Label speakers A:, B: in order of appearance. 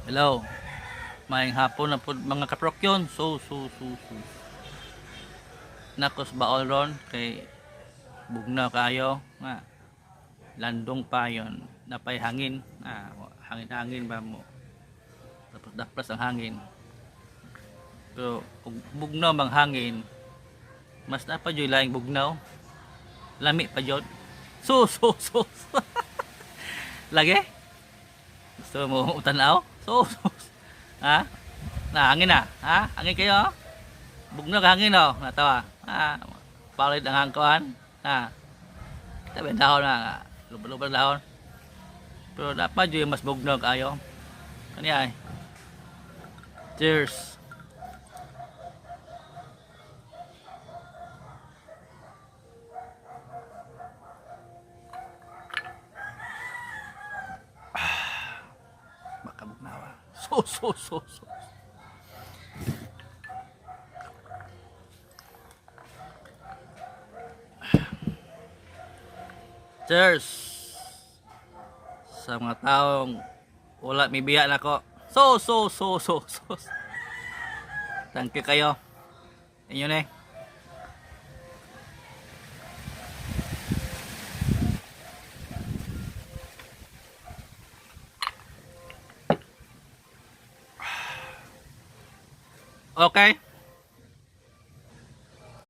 A: Hello. Maayong hapon na po mga kaprokyon. Nakos baol ron kay bugnaw kayo nga landong pa yon napay hangin hangin ba mo tapos daplas ang hangin pero kung bugnaw bang hangin mas napa joy laing bugnaw lami pa jud so lagi gusto mo tanaw ha na hangin hangin kayo bugnaw ka hangin natawa palit ang hangkuhan tabi dahon lupa dahon pero dapat yung mas bugnaw kayo kani ay cheers. Baka bugnaw so cheers sa mga taong wala may biya na ko. So. Thank you kayo. Inyo na. Okay.